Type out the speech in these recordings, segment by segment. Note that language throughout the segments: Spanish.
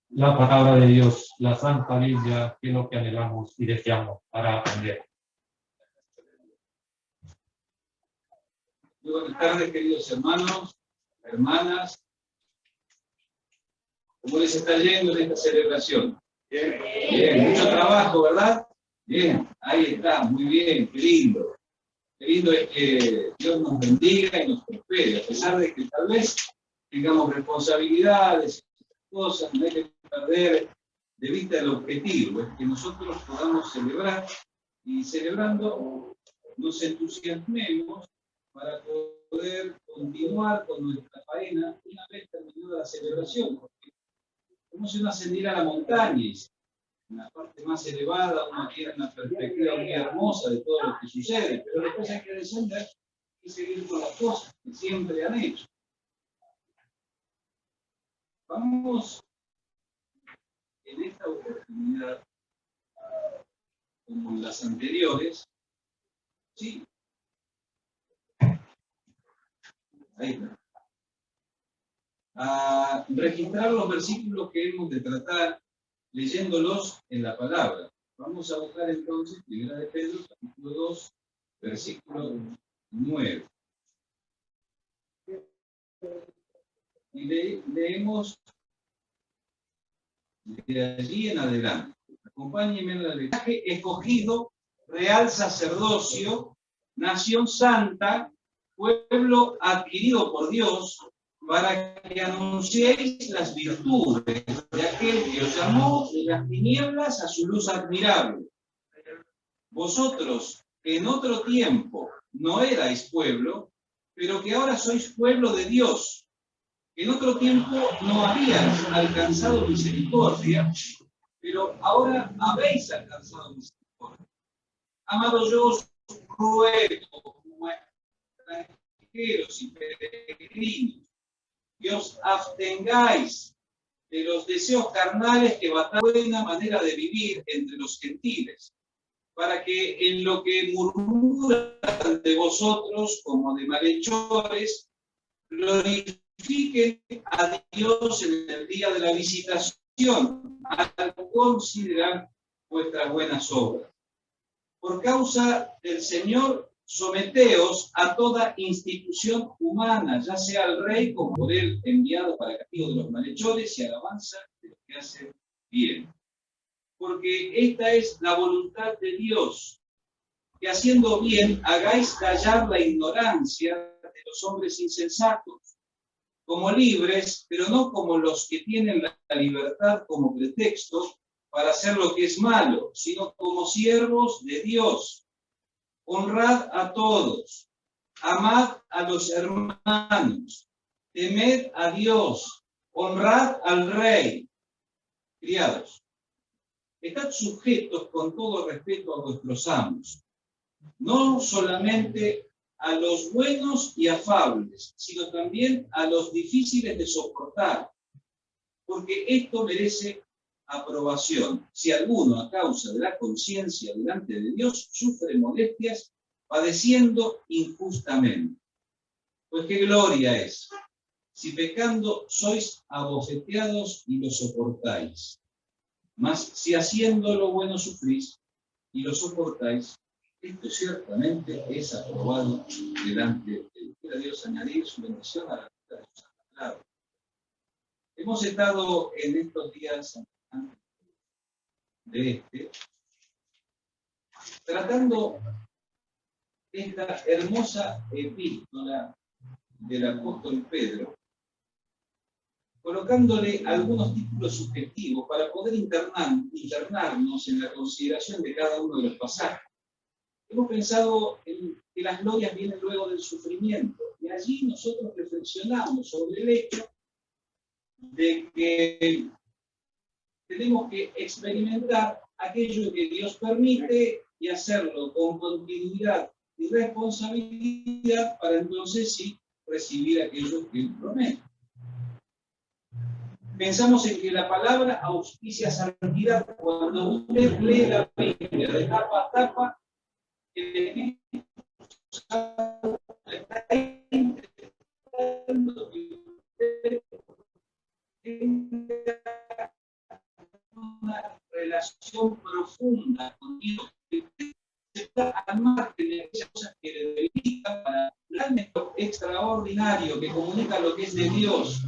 la palabra de Dios, la Santa Biblia, que es lo que anhelamos y deseamos para aprender. Muy buenas tardes, queridos hermanos, hermanas. ¿Cómo les está yendo en esta celebración? Bien. Bien, mucho trabajo, ¿verdad? Bien, ahí está, muy bien, qué lindo. Qué lindo es que Dios nos bendiga y nos prospere, a pesar de que tal vez tengamos responsabilidades, cosas, no hay que perder de vista el objetivo, es que nosotros podamos celebrar y celebrando nos entusiasmemos para poder continuar con nuestra faena una vez terminada la celebración. Porque como si uno ascendiera a la montaña y en la parte más elevada uno tiene una perspectiva muy hermosa de todo lo que sucede, pero después hay que descender y seguir con las cosas que siempre han hecho. Vamos en esta oportunidad, como en las anteriores, sí, ahí está, a registrar los versículos que hemos de tratar leyéndolos en la palabra. Vamos a buscar entonces 1 de Pedro, capítulo 2, versículo 9. Y leemos de allí en adelante. Acompáñenme en el mensaje: escogido, real sacerdocio, nación santa, pueblo adquirido por Dios, para que anunciéis las virtudes de aquel que os llamó de las tinieblas a su luz admirable. Vosotros, que en otro tiempo no erais pueblo, pero que ahora sois pueblo de Dios, que en otro tiempo no habíais alcanzado misericordia, pero ahora habéis alcanzado misericordia. Amado, yo os ruego, como extranjeros y peregrinos, que os abstengáis de los deseos carnales que batallan buena manera de vivir entre los gentiles, para que en lo que murmuran de vosotros como de malhechores, glorifiquen a Dios en el día de la visitación, al considerar vuestras buenas obras. Por causa del Señor, someteos a toda institución humana, ya sea al rey como por él enviado para castigo de los malhechores y alabanza de los que hacen bien. Porque esta es la voluntad de Dios, que haciendo bien hagáis callar la ignorancia de los hombres insensatos, como libres, pero no como los que tienen la libertad como pretexto para hacer lo que es malo, sino como siervos de Dios. Honrad a todos, amad a los hermanos, temed a Dios, honrad al rey. Criados, estad sujetos con todo respeto a vuestros amos, no solamente a los buenos y afables, sino también a los difíciles de soportar, porque esto merece aprobación. Si alguno, a causa de la conciencia delante de Dios, sufre molestias, padeciendo injustamente. Pues qué gloria es, si pecando sois abofeteados y lo soportáis. Mas si haciendo lo bueno sufrís y lo soportáis, esto ciertamente es aprobado delante de Dios. Quiera Dios añadir su bendición a la vida de su santa palabra. Hemos estado en estos días de tratando esta hermosa epístola del apóstol Pedro, colocándole algunos títulos subjetivos para poder internarnos en la consideración de cada uno de los pasajes. Hemos pensado en que las glorias vienen luego del sufrimiento, y allí nosotros reflexionamos sobre el hecho de que tenemos que experimentar aquello que Dios permite y hacerlo con continuidad y responsabilidad para entonces sí recibir aquello que Él promete. Pensamos en que la palabra auspicia santidad. Cuando usted lee la Biblia de tapa a tapa, el Espíritu Santo está intentando que usted tenga relación profunda con Dios, que se pueda armar de aquellas cosas que le debilitan para realmente lo extraordinario que comunica lo que es de Dios.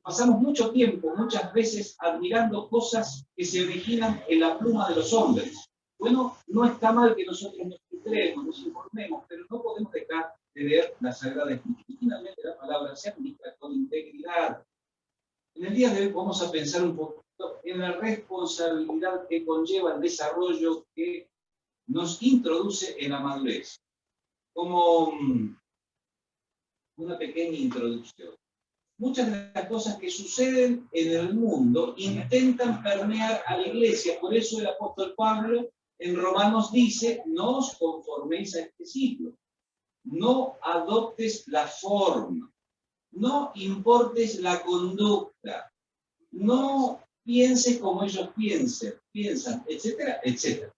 Pasamos mucho tiempo, muchas veces, admirando cosas que se originan en la pluma de los hombres. Bueno, no está mal que nosotros nos filtremos, nos informemos, pero no podemos dejar de leer la Sagrada Escritura. Y finalmente la palabra se aplica con integridad. En el día de hoy vamos a pensar un poquito en la responsabilidad que conlleva el desarrollo que nos introduce en la madurez. Como una pequeña introducción. Muchas de las cosas que suceden en el mundo intentan permear a la iglesia. Por eso el apóstol Pablo en Romanos dice, no os conforméis a este siglo. No adoptes la forma. No importes la conducta. No pienses como ellos piensan, etcétera, etcétera.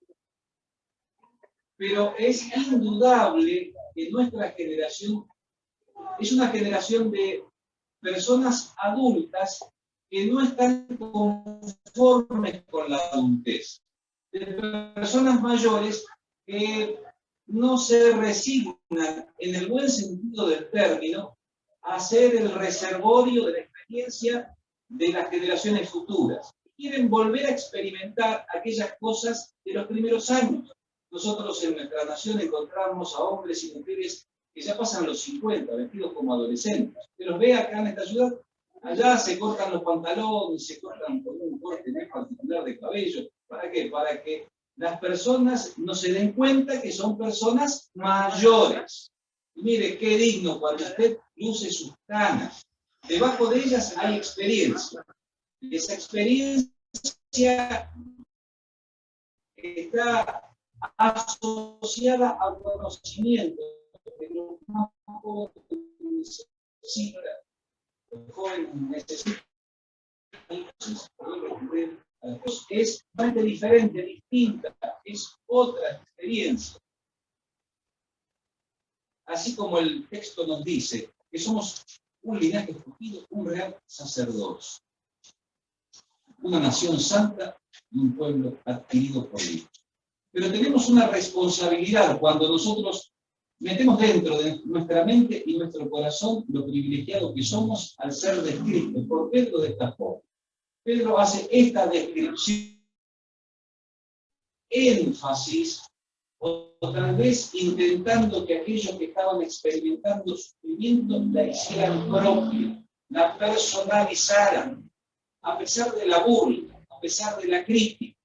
Pero es indudable que nuestra generación es una generación de personas adultas que no están conformes con la adultez. De personas mayores que no se resignan, en el buen sentido del término, a ser el reservorio de la experiencia de las generaciones futuras. Quieren volver a experimentar aquellas cosas de los primeros años. Nosotros en nuestra nación encontramos a hombres y mujeres que ya pasan los 50, vestidos como adolescentes. Se los ve acá en esta ciudad, allá se cortan los pantalones, se cortan con un corte muy particular de cabello. ¿Para qué? Para que las personas no se den cuenta que son personas mayores. Y mire, qué digno cuando usted luce sus canas. Debajo de ellas hay experiencia. Esa experiencia está asociada al conocimiento. Pero no necesita, el joven necesita, es bastante diferente, distinta, es otra experiencia. Así como el texto nos dice que somos un linaje escogido, un real sacerdocio, una nación santa y un pueblo adquirido por Dios. Pero tenemos una responsabilidad cuando nosotros metemos dentro de nuestra mente y nuestro corazón lo privilegiado que somos al ser descritos por Pedro de esta forma. Pedro hace esta descripción, énfasis, o tal vez intentando que aquellos que estaban experimentando sufrimiento la hicieran propia, la personalizaran, a pesar de la burla, a pesar de la crítica.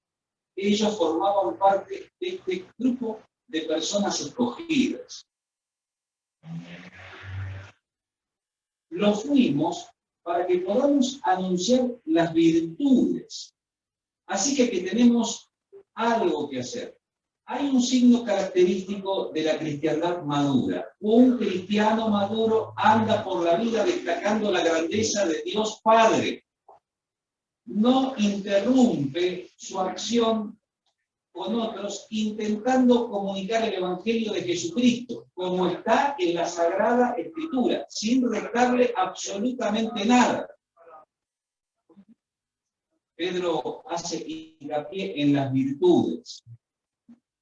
Ellos formaban parte de este grupo de personas escogidas. Lo fuimos para que podamos anunciar las virtudes. Así que tenemos algo que hacer. Hay un signo característico de la cristiandad madura. Un cristiano maduro anda por la vida destacando la grandeza de Dios Padre. No interrumpe su acción con otros intentando comunicar el Evangelio de Jesucristo, como está en la Sagrada Escritura, sin restarle absolutamente nada. Pedro hace hincapié en las virtudes.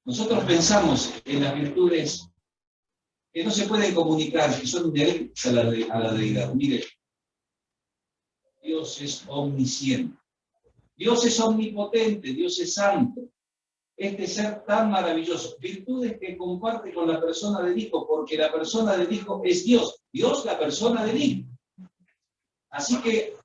Nosotros pensamos en las virtudes que no se pueden comunicar, que son inherentes a la deidad. Mire, Dios es omnisciente, Dios es omnipotente, Dios es santo. Este ser tan maravilloso, virtudes que comparte con la persona del Hijo, porque la persona del Hijo es Dios, Dios la persona del Hijo. Así que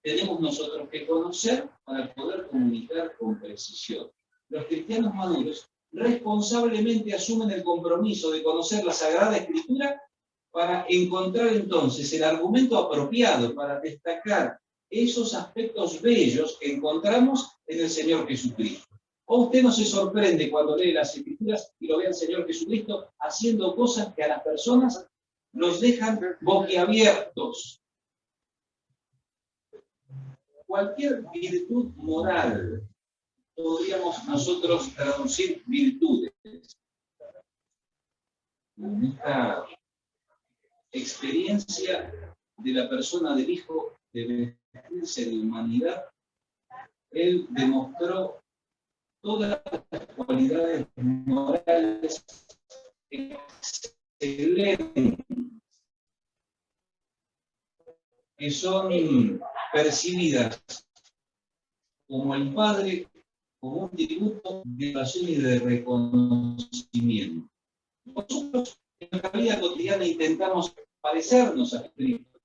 tenemos nosotros que conocer para poder comunicar con precisión. Los cristianos maduros responsablemente asumen el compromiso de conocer la Sagrada Escritura para encontrar entonces el argumento apropiado para destacar esos aspectos bellos que encontramos en el Señor Jesucristo. ¿O usted no se sorprende cuando lee las Escrituras y lo ve al Señor Jesucristo haciendo cosas que a las personas los dejan boquiabiertos? Cualquier virtud moral podríamos nosotros traducir virtudes. En esta experiencia de la persona del Hijo de vestirse de humanidad, Él demostró todas las cualidades morales excelentes que son percibidas como el Padre, como un tributo de oración y de reconocimiento. Nosotros en nuestra vida cotidiana intentamos parecernos a Cristo.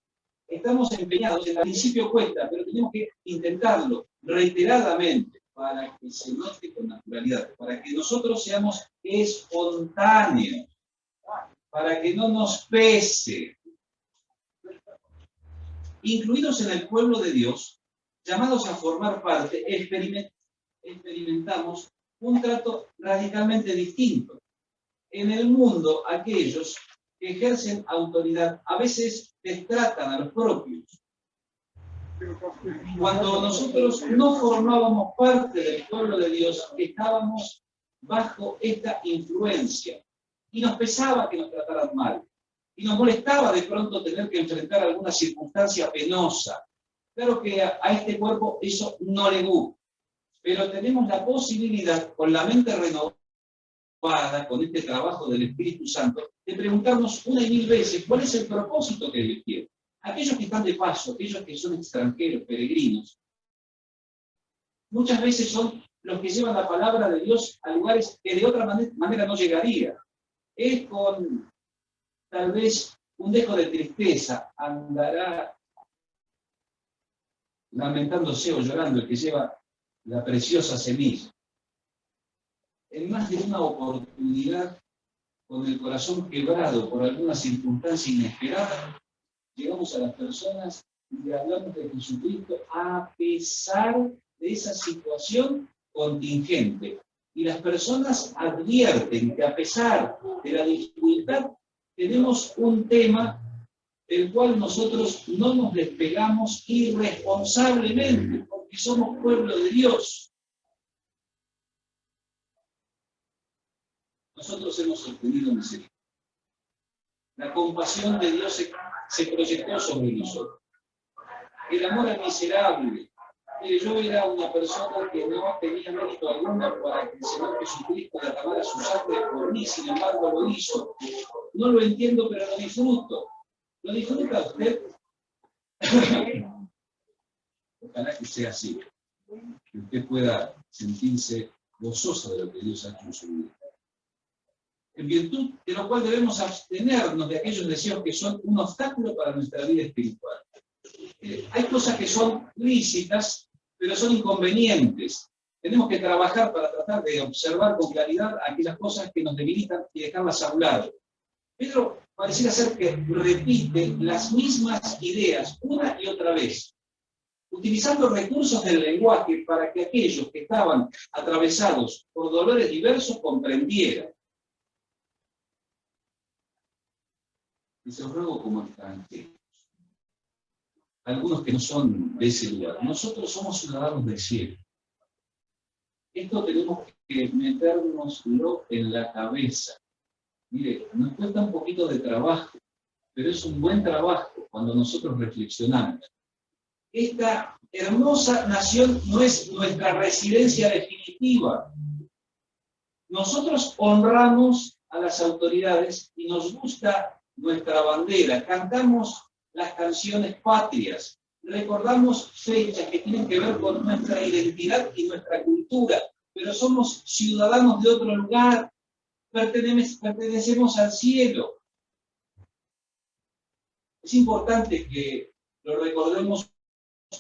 Estamos empeñados, en el principio cuesta, pero tenemos que intentarlo reiteradamente para que se note con naturalidad, para que nosotros seamos espontáneos, para que no nos pese. Incluidos en el pueblo de Dios, llamados a formar parte, experimentamos un trato radicalmente distinto. En el mundo, aquellos que ejercen autoridad a veces destratan a los propios. Cuando nosotros no formábamos parte del pueblo de Dios, estábamos bajo esta influencia y nos pesaba que nos trataran mal. Y nos molestaba de pronto tener que enfrentar alguna circunstancia penosa. Claro que a este cuerpo eso no le gusta, pero tenemos la posibilidad, con la mente renovada, con este trabajo del Espíritu Santo, de preguntarnos una y mil veces cuál es el propósito que Dios quiere. Aquellos que están de paso, aquellos que son extranjeros, peregrinos, muchas veces son los que llevan la palabra de Dios a lugares que de otra manera no llegaría. Es con tal vez un dejo de tristeza, andará lamentándose o llorando el que lleva la preciosa semilla. En más de una oportunidad, con el corazón quebrado por alguna circunstancia inesperada, llegamos a las personas y hablamos de Jesucristo a pesar de esa situación contingente. Y las personas advierten que a pesar de la dificultad, tenemos un tema del cual nosotros no nos despegamos irresponsablemente, porque somos pueblo de Dios. Nosotros hemos obtenido misericordia. La compasión de Dios se proyectó sobre nosotros. El amor al miserable. Mire, yo era una persona que no tenía mérito alguno para que el Señor Jesucristo derramara su sangre por mí, sin embargo lo hizo. No lo entiendo, pero lo disfruto. ¿Lo disfruta usted? Ojalá que sea así. Que usted pueda sentirse gozoso de lo que Dios ha hecho en su vida. En virtud de lo cual debemos abstenernos de aquellos deseos que son un obstáculo para nuestra vida espiritual. Hay cosas que son lícitas, pero son inconvenientes. Tenemos que trabajar para tratar de observar con claridad aquellas cosas que nos debilitan y dejarlas a un lado. Pedro pareciera ser que repite las mismas ideas una y otra vez, utilizando recursos del lenguaje para que aquellos que estaban atravesados por dolores diversos comprendieran. Y se los ruego como extranjeros, algunos que no son de ese lugar. Nosotros somos ciudadanos del cielo. Esto tenemos que metérnoslo en la cabeza. Mire, nos cuesta un poquito de trabajo, pero es un buen trabajo cuando nosotros reflexionamos. Esta hermosa nación no es nuestra residencia definitiva. Nosotros honramos a las autoridades y nos gusta nuestra bandera, cantamos las canciones patrias, recordamos fechas que tienen que ver con nuestra identidad y nuestra cultura, pero somos ciudadanos de otro lugar, pertenecemos al cielo. Es importante que lo recordemos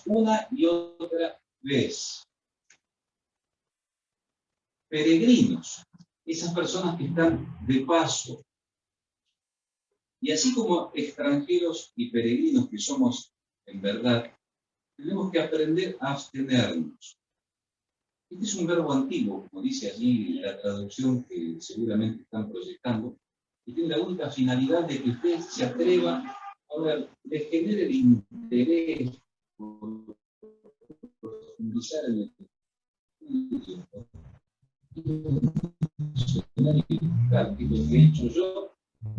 una y otra vez. Peregrinos, esas personas que están de paso. Y así como extranjeros y peregrinos que somos en verdad, tenemos que aprender a abstenernos. Este es un verbo antiguo, como dice allí la traducción que seguramente están proyectando, y tiene la única finalidad de que usted se atreva a ver, le genere el interés por profundizar en el tiempo. Que lo que he hecho yo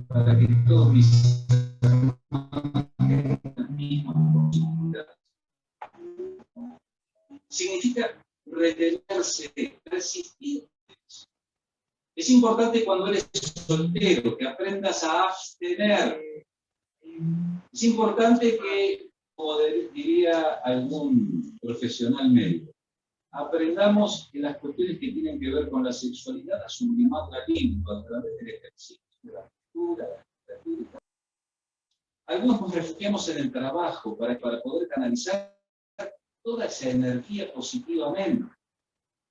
para que todos mis hermanos tengan las mismas posibilidades. significa retenerse, resistir. Es importante cuando eres soltero que aprendas a abstener. Es importante que, como diría algún profesional médico, aprendamos que las cuestiones que tienen que ver con la sexualidad a sublimarla limpio a través del ejercicio, de la lectura, de la literatura. Algunos nos refugiamos en el trabajo para poder canalizar toda esa energía positivamente.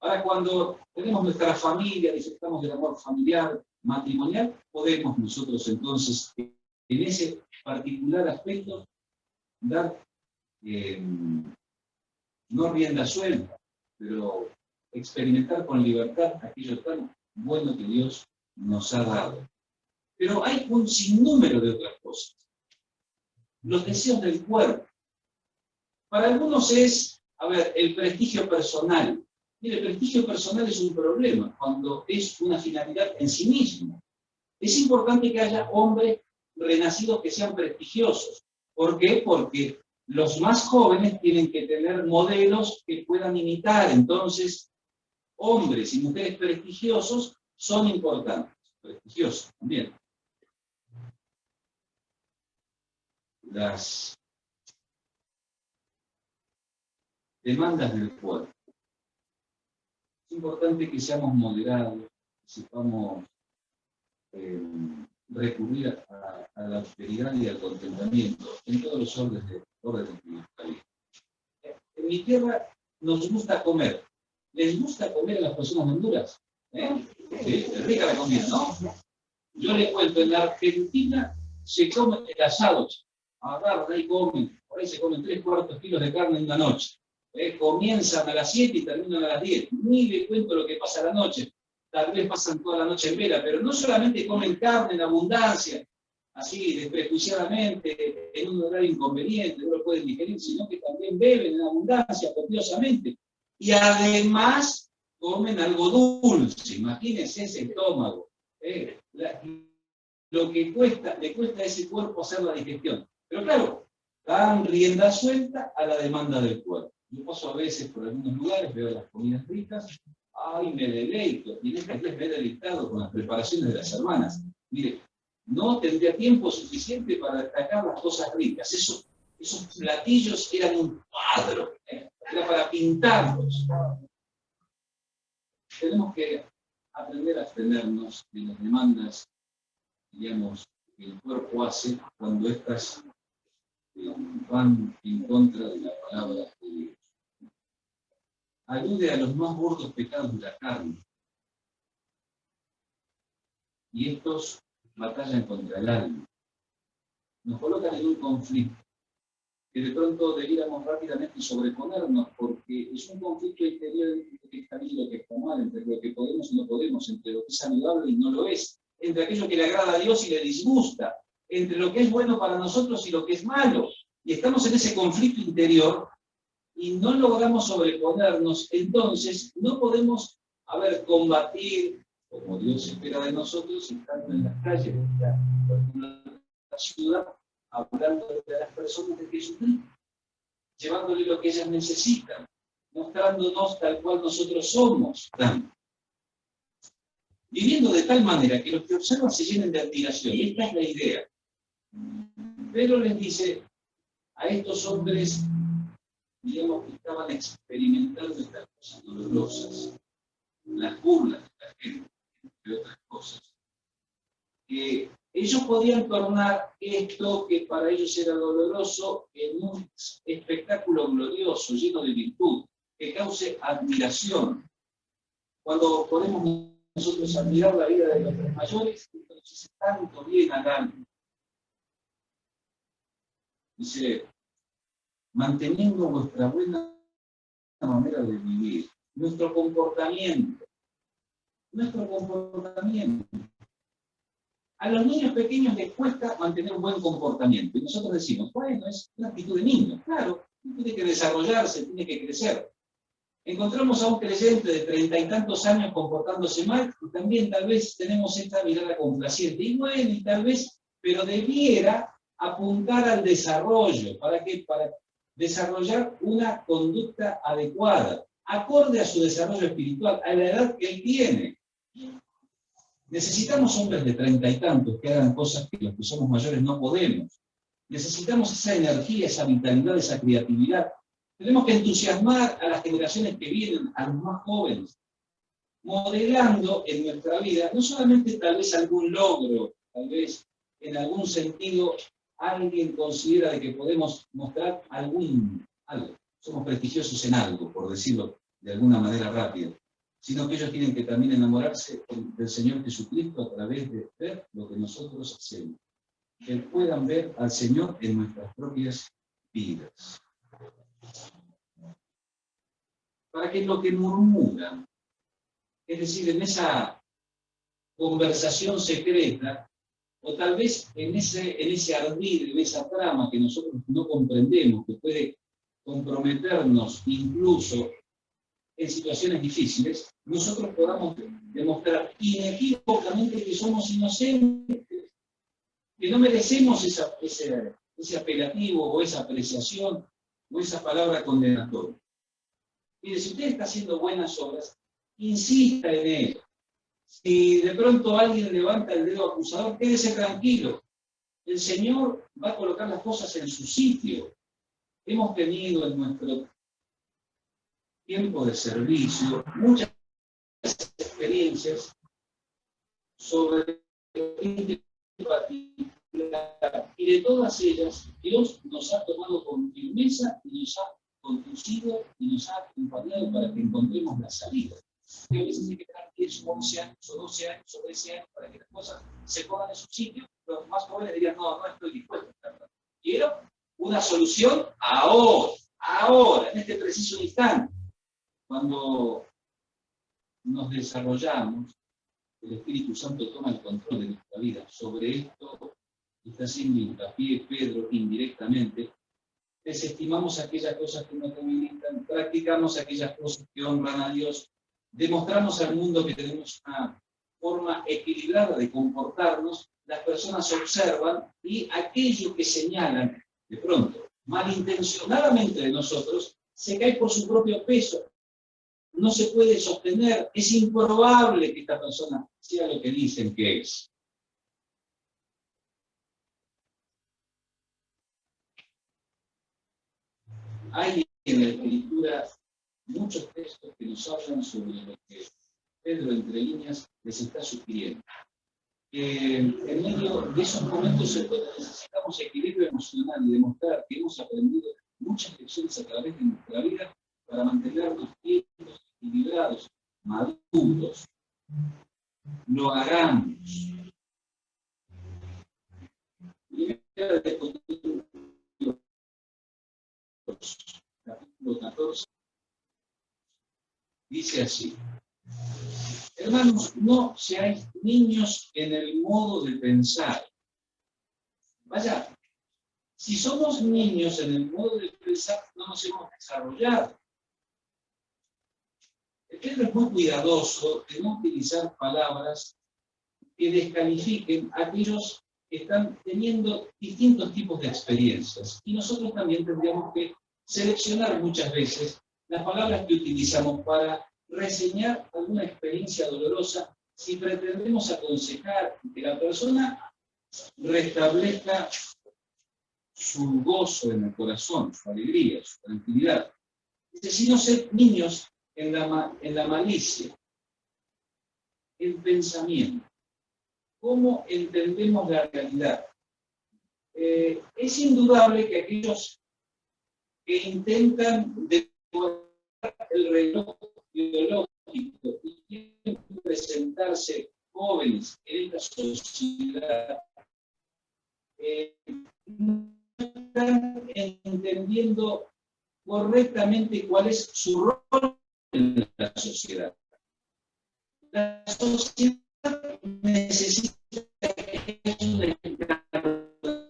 Ahora, cuando tenemos nuestra familia, disfrutamos del amor familiar, matrimonial, podemos nosotros entonces, en ese particular aspecto, dar, no rienda suelta, pero experimentar con libertad aquello tan bueno que Dios nos ha dado. Pero hay un sinnúmero de otras cosas. Los deseos del cuerpo. Para algunos es, el prestigio personal. Mire, el prestigio personal es un problema cuando es una finalidad en sí mismo. Es importante que haya hombres renacidos que sean prestigiosos. ¿Por qué? Porque los más jóvenes tienen que tener modelos que puedan imitar. Entonces, hombres y mujeres prestigiosos son importantes. Prestigiosos también. Las demandas del cuerpo. Es importante que seamos moderados, que sepamos recurrir a la austeridad y al contentamiento en todos los órdenes de nuestra vida. En mi tierra nos gusta comer. ¿Les gusta comer a las personas de Honduras? Sí, es rica la comida, ¿no? Yo les cuento, en la Argentina se come el asado. Agarran ahí comen, por ahí se comen 3/4 kilos de carne en una noche. Comienzan a las 7 y terminan a las 10. Ni les cuento lo que pasa a la noche. Tal vez pasan toda la noche en vela, pero no solamente comen carne en abundancia, así desprejuiciadamente, en un horario inconveniente, no lo pueden digerir, sino que también beben en abundancia, copiosamente. Y además comen algo dulce, imagínense ese estómago. Lo que le cuesta a ese cuerpo hacer la digestión. Pero claro, dan rienda suelta a la demanda del cuerpo. Yo paso a veces por algunos lugares, veo las comidas ricas, ¡ay, me deleito! Y en estos días me he deleitado con las preparaciones de las hermanas. Mire, no tendría tiempo suficiente para destacar las cosas ricas. Esos platillos eran un cuadro, era para pintarlos. Tenemos que aprender a abstenernos de las demandas, digamos, que el cuerpo hace cuando estas van en contra de la palabra de Dios. Alude a los más gordos pecados de la carne. Y estos batallan contra el alma. Nos colocan en un conflicto que de pronto debiéramos rápidamente sobreponernos, porque es un conflicto interior entre lo que está bien y lo que está mal, entre lo que podemos y no podemos, entre lo que es saludable y no lo es, entre aquello que le agrada a Dios y le disgusta, entre lo que es bueno para nosotros y lo que es malo. Y estamos en ese conflicto interior y no logramos sobreponernos, entonces no podemos, combatir como Dios espera de nosotros, estando en las calles de la ciudad, hablando de las personas de Jesucristo, llevándole lo que ellas necesitan, mostrándonos tal cual nosotros somos, viviendo de tal manera que los que observan se llenen de admiración, y esta es la idea. Pero les dice a estos hombres, digamos, que estaban experimentando estas cosas dolorosas, las burlas de la gente, entre otras cosas, que ellos podían tornar esto que para ellos era doloroso en un espectáculo glorioso, lleno de virtud, que cause admiración. Cuando podemos nosotros admirar la vida de nuestros mayores, entonces tanto bien al alma. Dice, manteniendo vuestra buena manera de vivir, nuestro comportamiento. A los niños pequeños les cuesta mantener un buen comportamiento. Y nosotros decimos, bueno, es una actitud de niño. Claro, tiene que desarrollarse, tiene que crecer. Encontramos a un creyente de 30 y tantos años comportándose mal, y también tal vez tenemos esta mirada complaciente. Y bueno, y tal vez, pero debiera apuntar al desarrollo. ¿Para qué? Para desarrollar una conducta adecuada, acorde a su desarrollo espiritual, a la edad que él tiene. Necesitamos hombres de 30 y tantos que hagan cosas que los que somos mayores no podemos. Necesitamos esa energía, esa vitalidad, esa creatividad. Tenemos que entusiasmar a las generaciones que vienen, a los más jóvenes, modelando en nuestra vida, no solamente tal vez algún logro, tal vez en algún sentido alguien considera de que podemos mostrar algo, somos prestigiosos en algo, por decirlo de alguna manera rápida, sino que ellos tienen que también enamorarse del Señor Jesucristo a través de ver lo que nosotros hacemos, que puedan ver al Señor en nuestras propias vidas. Para que lo que murmuran, es decir, en esa conversación secreta, o tal vez en ese ardid, en esa trama que nosotros no comprendemos, que puede comprometernos incluso en situaciones difíciles, nosotros podamos demostrar inequívocamente que somos inocentes, que no merecemos ese apelativo o esa apreciación o esa palabra condenatoria. Mire, si usted está haciendo buenas obras, insista en ello. Si de pronto alguien levanta el dedo acusador, quédese tranquilo. El Señor va a colocar las cosas en su sitio. Hemos tenido en nuestro tiempo de servicio muchas experiencias sobre y de todas ellas Dios nos ha tomado con firmeza y nos ha conducido y nos ha acompañado para que encontremos la salida. Y a veces hay que dejar 10 o 11 años o 12 años o 13 años para que las cosas se pongan en su sitio. Los más jóvenes dirían, no estoy dispuesto a estar. Quiero una solución ahora, en este preciso instante. Cuando nos desarrollamos, el Espíritu Santo toma el control de nuestra vida. Sobre esto está haciendo hincapié Pedro indirectamente. Desestimamos aquellas cosas que nos debilitan, practicamos aquellas cosas que honran a Dios, demostramos al mundo que tenemos una forma equilibrada de comportarnos, las personas observan y aquello que señalan de pronto malintencionadamente de nosotros se cae por su propio peso. No se puede sostener, es improbable que esta persona sea lo que dicen que es. Hay en la Escritura muchos textos que nos hablan sobre lo que Pedro, entre líneas, les está sugiriendo. En medio de esos momentos necesitamos equilibrio emocional y demostrar que hemos aprendido muchas lecciones a través de nuestra vida para mantenernos quietos, equilibrados, maduros. Lo hagamos. Primera de Corintios, capítulo 14, dice así: hermanos, no seáis niños en el modo de pensar. Vaya, si somos niños en el modo de pensar, no nos hemos desarrollado. Pedro es muy cuidadoso de no utilizar palabras que descalifiquen a aquellos que están teniendo distintos tipos de experiencias. Y nosotros también tendríamos que seleccionar muchas veces las palabras que utilizamos para reseñar alguna experiencia dolorosa si pretendemos aconsejar que la persona restablezca su gozo en el corazón, su alegría, su tranquilidad. Es decir, no ser niños en la malicia, el pensamiento. ¿Cómo entendemos la realidad? Es indudable que aquellos que intentan decorar el reloj biológico y quieren presentarse jóvenes en esta sociedad, no están entendiendo correctamente cuál es su rol en la sociedad. La sociedad necesita un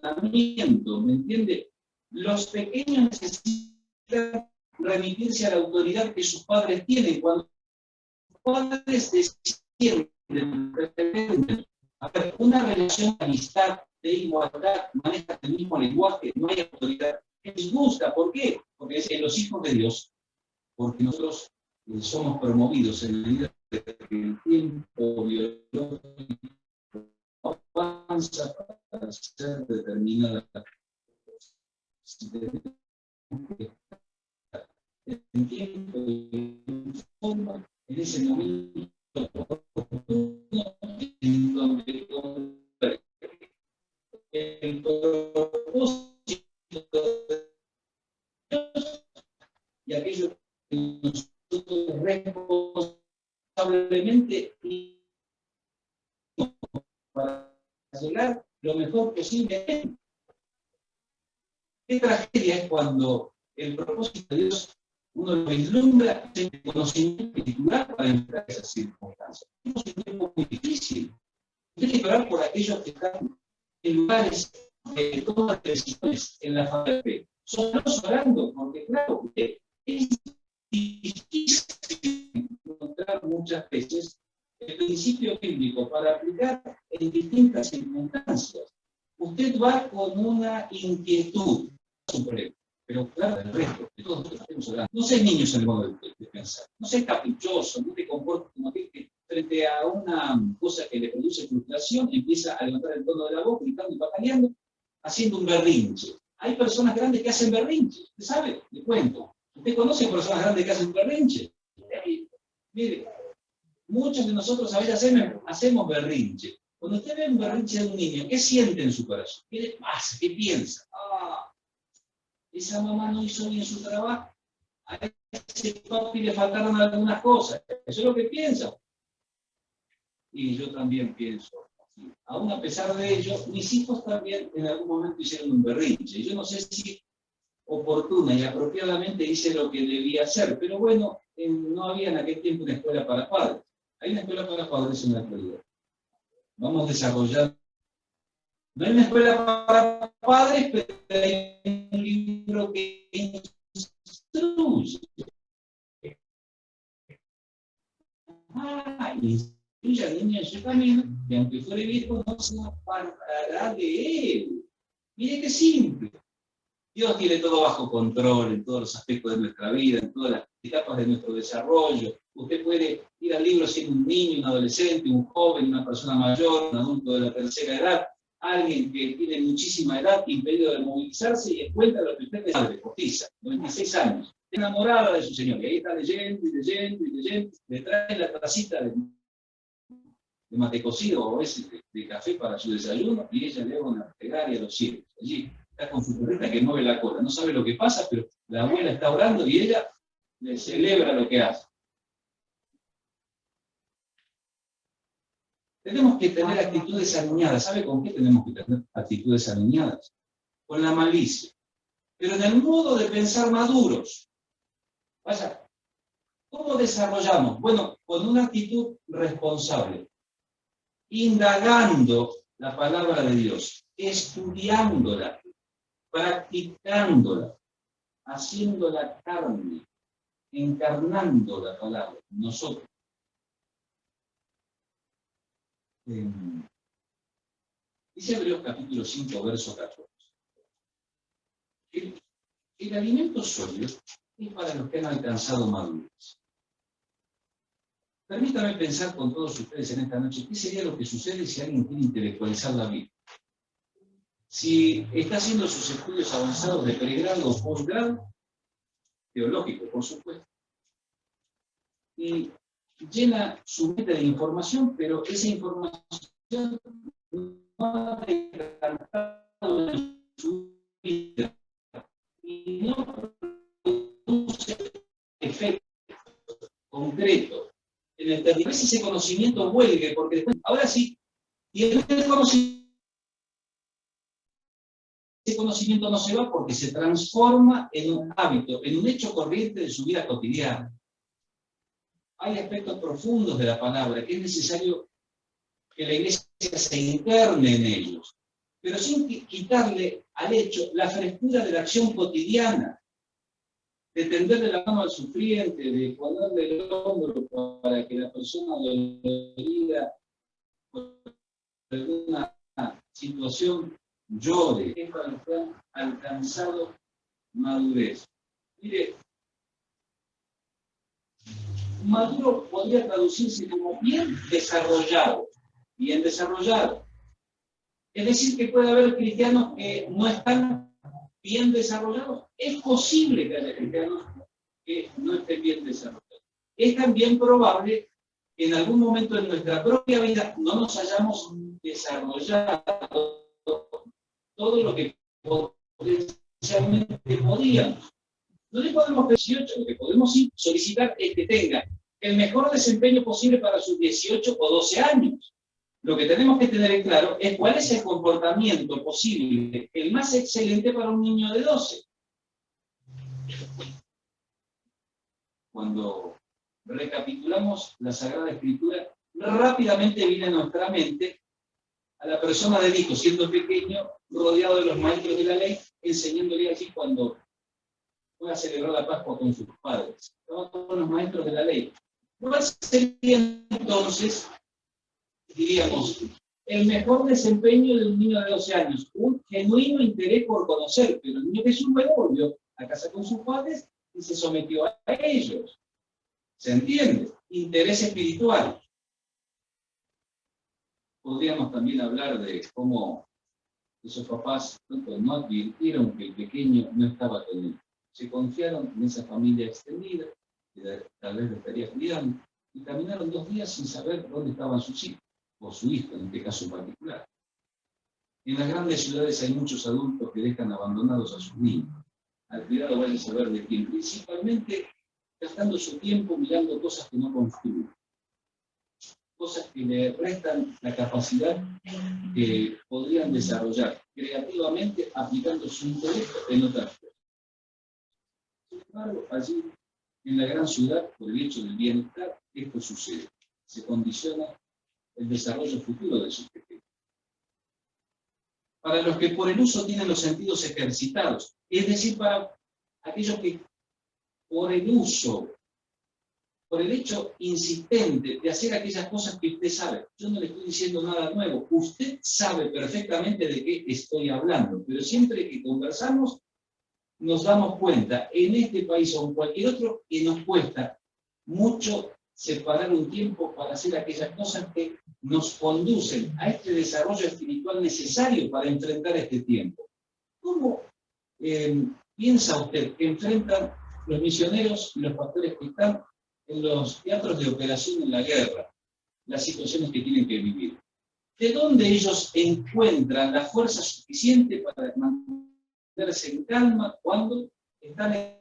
entrenamiento, ¿me entiende? Los pequeños necesitan remitirse a la autoridad que sus padres tienen. Cuando los padres pretenden haber una relación de amistad, de igualdad, manejan el mismo lenguaje, no hay autoridad, les gusta. ¿Por qué? Porque es en los hijos de Dios, porque nosotros somos promovidos en la medida de que el tiempo biológico avanza para ser determinada. Si tenemos que estar en tiempo y en forma, en ese momento en donde el propósito de Dios y aquello que nosotros responsablemente para llegar lo mejor posible. Qué tragedia es cuando el propósito de Dios uno lo vislumbra en el conocimiento espiritual para enfrentar esas circunstancias. Es un tiempo muy difícil. Hay que orar por aquellos que están en lugares de todas decisiones en la familia de fe. Somos orando, porque claro, es difícil encontrar muchas veces el principio bíblico para aplicar en distintas circunstancias. Usted va con una inquietud, un problema, pero claro, el resto, de todos nosotros estamos orando. No seas niños en el modo de pensar, no seas caprichoso, no te comportes como aquel que frente a una cosa que le produce frustración empieza a levantar el tono de la voz, gritando y bataleando, haciendo un berrinche. Hay personas grandes que hacen berrinches, ¿usted sabe? Le cuento. ¿Usted conoce personas grandes que hacen berrinche? Mire, muchos de nosotros a veces hacemos berrinche. Cuando usted ve un berrinche de un niño, ¿qué siente en su corazón? ¿Qué le pasa? ¿Qué piensa? Ah, esa mamá no hizo bien su trabajo. A ese papi le faltaron algunas cosas. Eso es lo que piensa. Y yo también pienso así. Aún a pesar de ello, mis hijos también en algún momento hicieron un berrinche. Yo no sé si oportuna y apropiadamente hice lo que debía hacer, pero bueno, no había en aquel tiempo una escuela para padres. Hay una escuela para padres en la actualidad. Vamos desarrollando. No hay una escuela para padres, pero hay un libro que instruye. Instruye al niño en su camino, y aunque fuere viejo, no se apartará de él. Mire qué simple. Dios tiene todo bajo control en todos los aspectos de nuestra vida, en todas las etapas de nuestro desarrollo. Usted puede ir al libro siendo un niño, un adolescente, un joven, una persona mayor, un adulto de la tercera edad, alguien que tiene muchísima edad, impedido de movilizarse, y encuentra lo que usted es madre, postiza, 96 años, enamorada de su señor, y ahí está leyendo y leyendo y leyendo, le trae la tacita de mate cocido o a veces de café para su desayuno, y ella le da una plegaria a los cielos. Allí está con su perrita que mueve la cola, no sabe lo que pasa, pero la abuela está orando y ella le celebra lo que hace. Tenemos que tener actitudes alineadas. ¿Sabe con qué tenemos que tener actitudes alineadas? Con la malicia. Pero en el modo de pensar maduros. Vaya, ¿cómo desarrollamos? Bueno, con una actitud responsable. Indagando la palabra de Dios. Estudiándola. Practicándola. Haciéndola carne. Encarnando la palabra. Nosotros. Dice Hebreos capítulo 5, verso 14. El alimento sólido es para los que han alcanzado madurez. Permítame pensar con todos ustedes en esta noche, ¿qué sería lo que sucede si alguien quiere intelectualizar la Biblia? Si está haciendo sus estudios avanzados de pregrado o posgrado, teológico, por supuesto, y llena su mente de información, pero esa información no ha decantado en su vida y no produce efecto concreto en el territorio. Si ese conocimiento vuelve, porque después, ahora sí, y ese conocimiento no se va porque se transforma en un hábito, en un hecho corriente de su vida cotidiana. Hay aspectos profundos de la palabra que es necesario que la iglesia se interne en ellos, pero sin quitarle al hecho la frescura de la acción cotidiana, de tenderle la mano al sufriente, de ponerle el hombro para que la persona dolorida por alguna situación llore. Es para los que han alcanzado madurez. Mire, maduro podría traducirse como bien desarrollado, bien desarrollado. Es decir, que puede haber cristianos que no están bien desarrollados. Es posible que haya cristianos que no estén bien desarrollados. Es también probable que en algún momento de nuestra propia vida no nos hayamos desarrollado todo lo que potencialmente podíamos. No le podemos pedir 18, lo que podemos solicitar es que tenga el mejor desempeño posible para sus 18 o 12 años. Lo que tenemos que tener en claro es cuál es el comportamiento posible, el más excelente para un niño de 12. Cuando recapitulamos la Sagrada Escritura, rápidamente viene a nuestra mente a la persona del hijo, siendo pequeño, rodeado de los maestros de la ley, enseñándole así cuando fue a celebrar la Pascua con sus padres. Estaban con los maestros de la ley. ¿Cuál sería entonces, diríamos, el mejor desempeño de un niño de 12 años? Un genuino interés por conocer, pero el niño Jesús volvió a casa con sus padres y se sometió a ellos. ¿Se entiende? Interés espiritual. Podríamos también hablar de cómo esos papás no advirtieron que el pequeño no estaba con él. Se confiaron en esa familia extendida, que tal vez le estaría cuidando, y caminaron 2 días sin saber dónde estaban sus hijos, o su hijo en este caso en particular. En las grandes ciudades hay muchos adultos que dejan abandonados a sus niños. Al cuidado van a saber de quién, principalmente gastando su tiempo mirando cosas que no construyen, cosas que le restan la capacidad que podrían desarrollar creativamente aplicando su intelecto en otras cosas. Sin embargo, allí, en la gran ciudad, por el hecho del bienestar, esto sucede. Se condiciona el desarrollo futuro de sus pequeños. Para los que por el uso tienen los sentidos ejercitados, es decir, para aquellos que por el uso, por el hecho insistente de hacer aquellas cosas que usted sabe. Yo no le estoy diciendo nada nuevo. Usted sabe perfectamente de qué estoy hablando, pero siempre que conversamos nos damos cuenta, en este país o en cualquier otro, que nos cuesta mucho separar un tiempo para hacer aquellas cosas que nos conducen a este desarrollo espiritual necesario para enfrentar este tiempo. ¿Cómo piensa usted que enfrentan los misioneros y los pastores que están en los teatros de operación en la guerra, las situaciones que tienen que vivir? ¿De dónde ellos encuentran la fuerza suficiente para mantenerse en calma cuando están en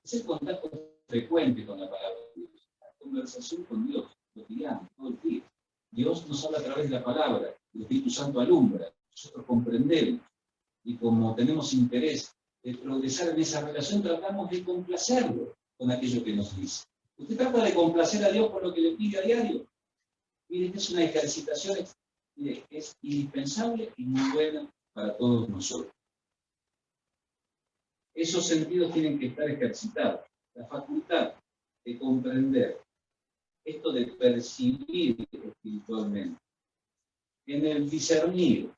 ese contacto frecuente con la palabra de Dios, la conversación con Dios, cotidiana, todo el día? Dios nos habla a través de la palabra, el Espíritu Santo alumbra, nosotros comprendemos, y como tenemos interés de progresar en esa relación, tratamos de complacerlo con aquello que nos dice. Usted trata de complacer a Dios por lo que le pide a diario. Mire, es una ejercitación que es indispensable y muy buena para todos nosotros. Esos sentidos tienen que estar ejercitados. La facultad de comprender, esto de percibir espiritualmente, en el discernir.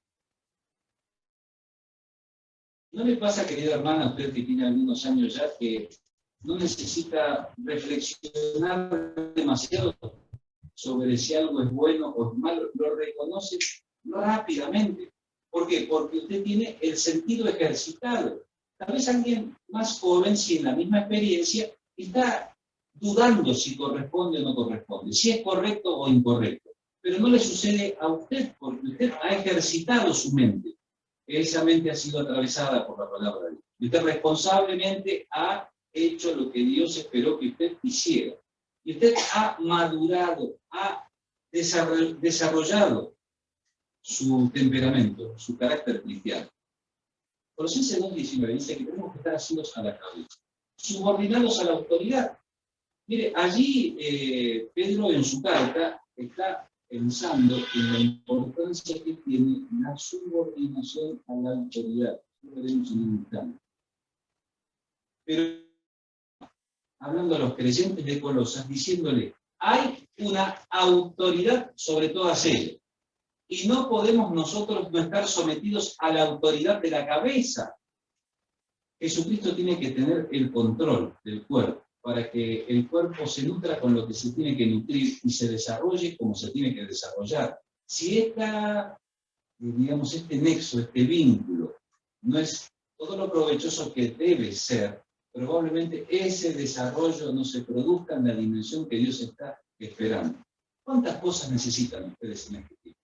¿No le pasa, querida hermana, a usted que tiene algunos años ya, que no necesita reflexionar demasiado sobre si algo es bueno o es malo? Lo reconoce rápidamente. ¿Por qué? Porque usted tiene el sentido ejercitado. Tal vez alguien más joven, si en la misma experiencia, está dudando si corresponde o no corresponde, si es correcto o incorrecto. Pero no le sucede a usted, porque usted ha ejercitado su mente. Esa mente ha sido atravesada por la palabra de Dios. Y usted responsablemente ha hecho lo que Dios esperó que usted hiciera. Y usted ha madurado, ha desarrollado su temperamento, su carácter cristiano. Colosenses 2:19 dice que tenemos que estar asidos a la cabeza, subordinados a la autoridad. Mire, allí Pedro en su carta está pensando en la importancia que tiene la subordinación a la autoridad. Lo veremos en un instante. Pero hablando a los creyentes de Colosas, diciéndole, hay una autoridad sobre todas ellas. Y no podemos nosotros no estar sometidos a la autoridad de la cabeza. Jesucristo tiene que tener el control del cuerpo, para que el cuerpo se nutra con lo que se tiene que nutrir y se desarrolle como se tiene que desarrollar. Si digamos, este nexo, este vínculo, no es todo lo provechoso que debe ser, probablemente ese desarrollo no se produzca en la dimensión que Dios está esperando. ¿Cuántas cosas necesitan ustedes en este tiempo?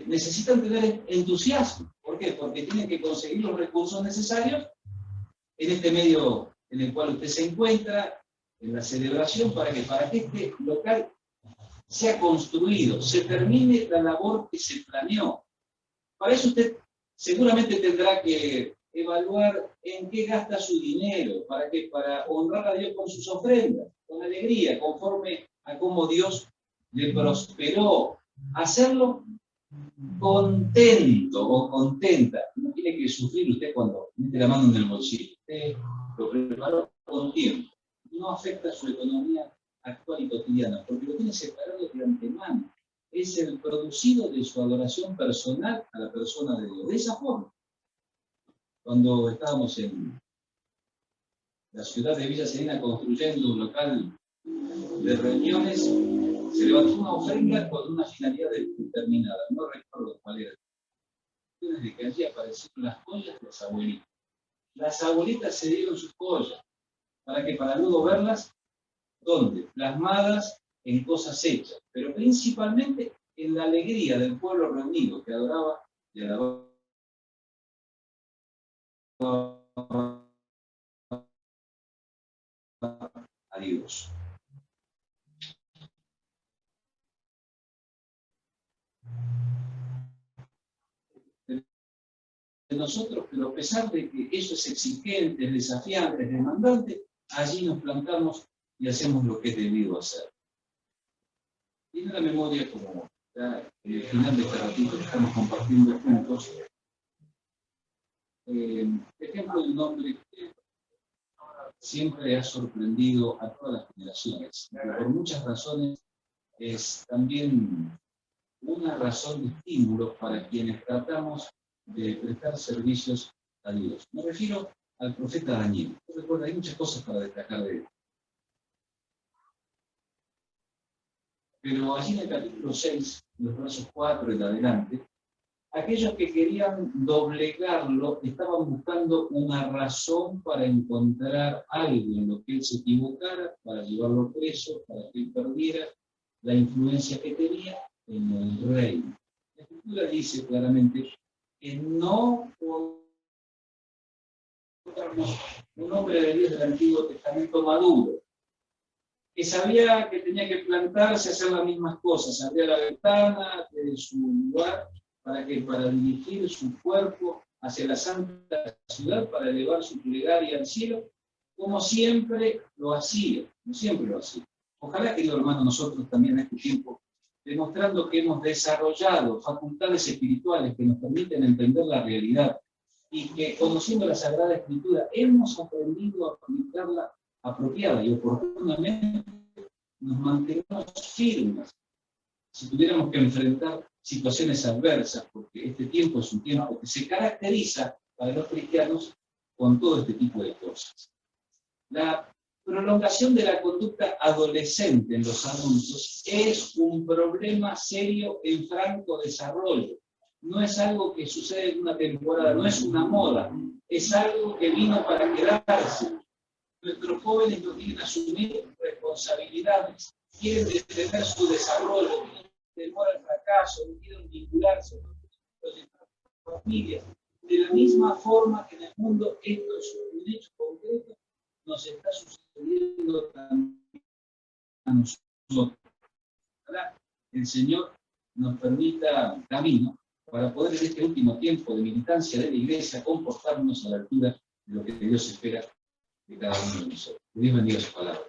Necesitan tener entusiasmo. ¿Por qué? Porque tienen que conseguir los recursos necesarios en este medio en el cual usted se encuentra, en la celebración, para que este local sea construido, se termine la labor que se planeó. Para eso usted seguramente tendrá que evaluar en qué gasta su dinero, ¿para qué? Para honrar a Dios con sus ofrendas, con alegría, conforme a cómo Dios le prosperó. Hacerlo contento o contenta. No tiene que sufrir usted cuando mete la mano en el bolsillo. Usted lo preparó con tiempo. No afecta su economía actual y cotidiana, porque lo tiene separado de antemano. Es el producido de su adoración personal a la persona de Dios. De esa forma, cuando estábamos en la ciudad de Villa Serena construyendo un local de reuniones, se levantó una ofrenda con una finalidad determinada. No recuerdo cuál era. Desde que allí aparecieron las joyas de las abuelitas. Las abuelitas se dieron sus joyas. ¿Para qué? Para luego verlas, ¿dónde? Plasmadas en cosas hechas, pero principalmente en la alegría del pueblo reunido que adoraba y alababa a Dios. De nosotros, pero a pesar de que eso es exigente, es desafiante, es demandante, allí nos plantamos y hacemos lo que es debido hacer. Tiene la memoria, como ya en el final de este ratito que estamos compartiendo juntos, ejemplo de un hombre que siempre ha sorprendido a todas las generaciones, y por muchas razones es también una razón de estímulo para quienes tratamos de prestar servicios a Dios. Me refiero al profeta Daniel. Recuerda, hay muchas cosas para destacar de él. Pero allí en el capítulo 6, los versos 4 en adelante, aquellos que querían doblegarlo estaban buscando una razón para encontrar algo en lo que él se equivocara, para llevarlo preso, para que él perdiera la influencia que tenía en el reino. La Escritura dice claramente que no encontramos un hombre de Dios del Antiguo Testamento maduro, que sabía que tenía que plantarse, hacer las mismas cosas, abrir la ventana de su lugar, para dirigir su cuerpo hacia la santa ciudad, para elevar su plegaria al cielo, como siempre lo hacía, Ojalá, querido hermano, nosotros también en este tiempo, demostrando que hemos desarrollado facultades espirituales que nos permiten entender la realidad y que, conociendo la Sagrada Escritura, hemos aprendido a aplicarla apropiada y oportunamente, nos mantenemos firmes. Si tuviéramos que enfrentar situaciones adversas, porque este tiempo es un tiempo que se caracteriza para los cristianos con todo este tipo de cosas. La prolongación de la conducta adolescente en los adultos es un problema serio en franco desarrollo. No es algo que sucede en una temporada, no es una moda, es algo que vino para quedarse. Nuestros jóvenes no quieren asumir responsabilidades, quieren detener su desarrollo, tienen temor al fracaso, no quieren vincularse con sus familias. De la misma forma que en el mundo esto es un hecho concreto, nos está sucediendo también a nosotros. Ojalá el Señor nos permita camino para poder en este último tiempo de militancia de la Iglesia comportarnos a la altura de lo que Dios espera de cada uno de nosotros. Que Dios bendiga su palabra.